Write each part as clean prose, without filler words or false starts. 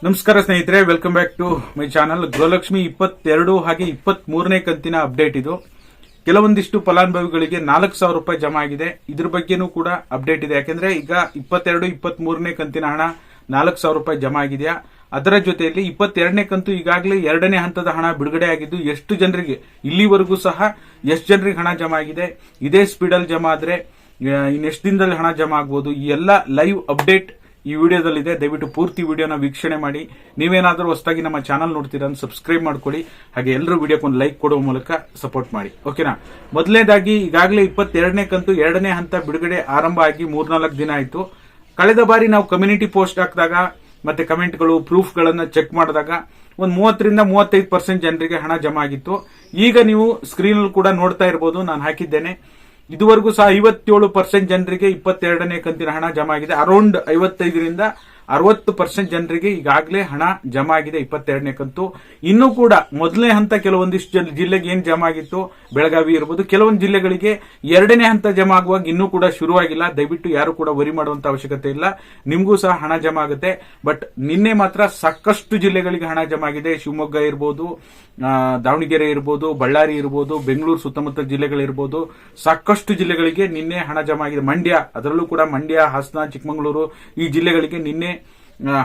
ನಮಸ್ಕಾರ ಸ್ನೇಹಿತರೆ, welcome back to my channel. Gruhalakshmi 22 ಹಾಗೆ 23ನೇ ಕಂತಿನ ಅಪ್ಡೇಟ್ ಇದು. ಕೆಲವೊಂದಿಷ್ಟು ಫಲಾನುಭವಿಗಳಿಗೆ 4,000 ರೂಪಾಯಿ ಜಮಾ ಆಗಿದೆ. ಇದ್ರ ಬಗ್ಗೆನೂ ಕೂಡ ಅಪ್ಡೇಟ್ ಇದೆ. ಯಾಕೆಂದ್ರೆ ಈಗ 22, 23ನೇ ಕಂತಿನ ಹಣ 4,000 ರೂಪಾಯಿ ಜಮಾ ಆಗಿದೆಯಾ, ಅದರ ಜೊತೆಯಲ್ಲಿ 22ನೇ ಕಂತು ಈಗಾಗಲೇ 2ನೇ ಹಂತದ ಹಣ ಬಿಡುಗಡೆ ಆಗಿದ್ದು, ಎಷ್ಟು ಜನರಿಗೆ ಇಲ್ಲಿವರೆಗೂ ಸಹ ಎಷ್ಟು ಜನರಿಗೆ ಹಣ ಜಮಾ ಆಗಿದೆ, ಇದೇ ಸ್ಪೀಡಲ್ಲಿ ಜಮಾ ಆದ್ರೆ ಇನ್ನೆಷ್ಟು ದಿನದಲ್ಲಿ ಹಣ ಜಮಾ ಆಗ್ಬೋದು, ಈ ಎಲ್ಲ ಲೈವ್ ಅಪ್ಡೇಟ್ ಈ ವಿಡಿಯೋದಲ್ಲಿದೆ. ದಯವಿಟ್ಟು ಪೂರ್ತಿ ವಿಡಿಯೋನ ವೀಕ್ಷಣೆ ಮಾಡಿ. ನೀವೇನಾದರೂ ಹೊಸದಾಗಿ ನಮ್ಮ ಚಾನಲ್ ನೋಡ್ತೀರಾ ಸಬ್ಸ್ಕ್ರೈಬ್ ಮಾಡ್ಕೊಳ್ಳಿ. ಹಾಗೆ ಎಲ್ಲರೂ ವಿಡಿಯೋಕ್ಕೆ ಒಂದು ಲೈಕ್ ಕೊಡುವ ಮೂಲಕ ಸಪೋರ್ಟ್ ಮಾಡಿ, ಓಕೆನಾ. ಮೊದಲನೇದಾಗಿ ಈಗಾಗಲೇ 22ನೇ ಕಂತು 2ನೇ ಹಂತ ಬಿಡುಗಡೆ ಆರಂಭ ಆಗಿ 3-4 ದಿನ ಆಯಿತು. ಕಳೆದ ಬಾರಿ ನಾವು ಕಮ್ಯುನಿಟಿ ಪೋಸ್ಟ್ ಹಾಕಿದಾಗ ಮತ್ತೆ ಕಮೆಂಟ್ಗಳು ಪ್ರೂಫ್ಗಳನ್ನ ಚೆಕ್ ಮಾಡಿದಾಗ ಒಂದು 30ರಿಂದ 35% ಜನರಿಗೆ ಹಣ ಜಮಾ ಆಗಿತ್ತು. ಈಗ ನೀವು ಸ್ಕ್ರೀನ್ ಅಲ್ಲಿ ಕೂಡ ನೋಡ್ತಾ ಇರಬಹುದು, ನಾನು ಹಾಕಿದ್ದೇನೆ. ಇದುವರೆಗೂ ಸಹ 57% ಜನರಿಗೆ 22ನೇ ಕಂತಿನ ಹಣ ಜಮಾ ಆಗಿದೆ. ಅರೌಂಡ್ 55ರಿಂದ 60% ಜನರಿಗೆ ಈಗಾಗಲೇ ಹಣ ಜಮಾ ಆಗಿದೆ 22ನೇ ಕಂತು. ಇನ್ನೂ ಕೂಡ ಮೊದಲನೇ ಹಂತ ಕೆಲವೊಂದಿಷ್ಟು ಜಿಲ್ಲೆಗೆ ಏನ್ ಜಮಾ ಆಗಿತ್ತು, ಬೆಳಗಾವಿ ಇರಬಹುದು, ಕೆಲವೊಂದು ಜಿಲ್ಲೆಗಳಿಗೆ 2ನೇ ಹಂತ ಜಮಾ ಆಗುವಾಗ ಇನ್ನೂ ಕೂಡ ಶುರುವಾಗಿಲ್ಲ. ದಯವಿಟ್ಟು ಯಾರು ಕೂಡ ವರಿ ಮಾಡುವಂತ ಅವಶ್ಯಕತೆ ಇಲ್ಲ, ನಿಮಗೂ ಸಹ ಹಣ ಜಮಾ ಆಗುತ್ತೆ. ಬಟ್ ನಿನ್ನೆ ಮಾತ್ರ ಸಾಕಷ್ಟು ಜಿಲ್ಲೆಗಳಿಗೆ ಹಣ ಜಮಾ ಆಗಿದೆ. ಶಿವಮೊಗ್ಗ ಇರಬಹುದು, ದಾವಣಗೆರೆ ಇರಬಹುದು, ಬಳ್ಳಾರಿ ಇರಬಹುದು, ಬೆಂಗಳೂರು ಸುತ್ತಮುತ್ತ ಜಿಲ್ಲೆಗಳಿರಬಹುದು, ಸಾಕಷ್ಟು ಜಿಲ್ಲೆಗಳಿಗೆ ನಿನ್ನೆ ಹಣ ಜಮಾ ಆಗಿದೆ. ಮಂಡ್ಯ, ಅದರಲ್ಲೂ ಕೂಡ ಮಂಡ್ಯ, ಹಾಸನ, ಚಿಕ್ಕಮಗಳೂರು ಈ ಜಿಲ್ಲೆಗಳಿಗೆ ನಿನ್ನೆ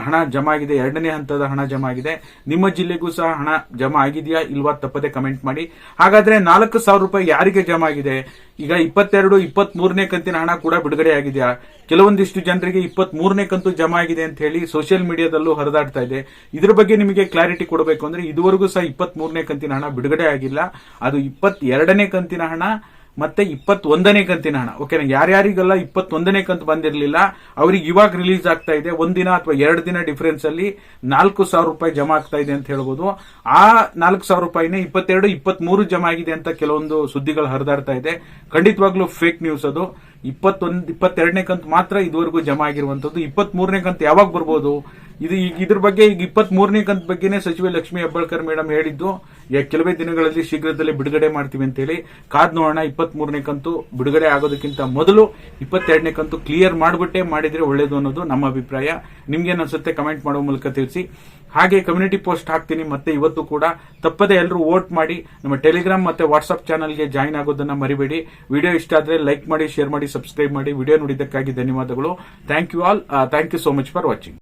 ಹಣ ಜಮಾ ಆಗಿದೆ. 2ನೇ ಹಂತದ ಹಣ ಜಮಾ ಆಗಿದೆ. ನಿಮ್ಮ ಜಿಲ್ಲೆಗೂ ಸಹ ಹಣ ಜಮಾ ಆಗಿದೆಯಾ ಇಲ್ವಾ ತಪ್ಪದೆ ಕಮೆಂಟ್ ಮಾಡಿ. ಹಾಗಾದ್ರೆ 4,000 ರೂಪಾಯಿ ಯಾರಿಗೆ ಜಮಾ ಆಗಿದೆ? ಈಗ 22, 23ನೇ ಕಂತಿನ ಹಣ ಕೂಡ ಬಿಡುಗಡೆ ಆಗಿದೆಯಾ? ಕೆಲವೊಂದಿಷ್ಟು ಜನರಿಗೆ 23ನೇ ಕಂತು ಜಮಾ ಆಗಿದೆ ಅಂತ ಹೇಳಿ ಸೋಷಿಯಲ್ ಮೀಡಿಯಾದಲ್ಲೂ ಹರಿದಾಡ್ತಾ ಇದೆ. ಇದ್ರ ಬಗ್ಗೆ ನಿಮಗೆ ಕ್ಲಾರಿಟಿ ಕೊಡಬೇಕು ಅಂದ್ರೆ, ಇದುವರೆಗೂ ಸಹ 23ನೇ ಕಂತಿನ ಹಣ ಬಿಡುಗಡೆ ಆಗಿಲ್ಲ. ಅದು 22ನೇ ಕಂತಿನ ಹಣ ಮತ್ತೆ 21ನೇ ಕಂತಿನ ಹಣ, ಓಕೆನಾ. ಯಾರ್ಯಾರಿಗೆಲ್ಲ 21ನೇ ಕಂತು ಬಂದಿರಲಿಲ್ಲ ಅವ್ರಿಗೆ ಇವಾಗ ರಿಲೀಸ್ ಆಗ್ತಾ ಇದೆ. ಒಂದಿನ ಅಥವಾ 2 ದಿನ ಡಿಫರೆನ್ಸ್ ಅಲ್ಲಿ 4,000 ರೂಪಾಯಿ ಜಮಾ ಆಗ್ತಾ ಇದೆ ಅಂತ ಹೇಳ್ಬೋದು. ಆ 4,000 ರೂಪಾಯಿನೇ 22, 23 ಜಮಾ ಆಗಿದೆ ಅಂತ ಕೆಲವೊಂದು ಸುದ್ದಿಗಳು ಹರಿದಾಡ್ತಾ ಇದೆ. ಖಂಡಿತವಾಗ್ಲೂ ಫೇಕ್ ನ್ಯೂಸ್ ಅದು. 22ನೇ ಕಂತು ಮಾತ್ರ ಇದುವರೆಗೂ ಜಮಾ ಆಗಿರುವಂತದ್ದು. 23ನೇ ಕಂತು ಯಾವಾಗ ಬರ್ಬೋದು? ಇದ್ರ ಬಗ್ಗೆ ಈಗ 23ನೇ ಕಂತು ಬಗ್ಗೆನೇ ಸಚಿವೆ ಲಕ್ಷ್ಮೀ ಹೆಬ್ಬಾಳ್ಕರ್ ಮೇಡಮ್ ಹೇಳಿದ್ದು, ಕೆಲವೇ ದಿನಗಳಲ್ಲಿ ಶೀಘ್ರದಲ್ಲೇ ಬಿಡುಗಡೆ ಮಾಡ್ತೀವಿ ಅಂತ ಹೇಳಿ. ಕಾದ್ ನೋಡೋಣ. 23ನೇ ಕಂತು ಬಿಡುಗಡೆ ಆಗೋದಕ್ಕಿಂತ ಮೊದಲು 22ನೇ ಕಂತು ಕ್ಲಿಯರ್ ಮಾಡಿದ್ರೆ ಒಳ್ಳೇದು ಅನ್ನೋದು ನಮ್ಮ ಅಭಿಪ್ರಾಯ. ನಿಮ್ಗೇನ್ ಅನ್ಸುತ್ತೆ ಕಮೆಂಟ್ ಮಾಡೋ ಮೂಲಕ ತಿಳಿಸಿ. ಹಾಗೆ ಕಮ್ಯುನಿಟಿ ಪೋಸ್ಟ್ ಹಾಕ್ತೀನಿ ಮತ್ತೆ ಇವತ್ತು ಕೂಡ. ತಪ್ಪದೆ ಎಲ್ಲರೂ ವೋಟ್ ಮಾಡಿ. ನಮ್ಮ ಟೆಲಿಗ್ರಾಮ್ ಮತ್ತೆ ವಾಟ್ಸ್ಆಪ್ ಚಾನಲ್ಗೆ ಜಾಯಿನ್ ಆಗೋದನ್ನ ಮರಿಬೇಡಿ. ವಿಡಿಯೋ ಇಷ್ಟ ಆದ್ರೆ ಲೈಕ್ ಮಾಡಿ, ಶೇರ್ ಮಾಡಿ, ಸಬ್ಸ್ಕ್ರೈಬ್ ಮಾಡಿ. ವಿಡಿಯೋ ನೋಡಿದ್ದಕ್ಕಾಗಿ ಧನ್ಯವಾದಗಳು. Thank you all. Thank you so much for watching.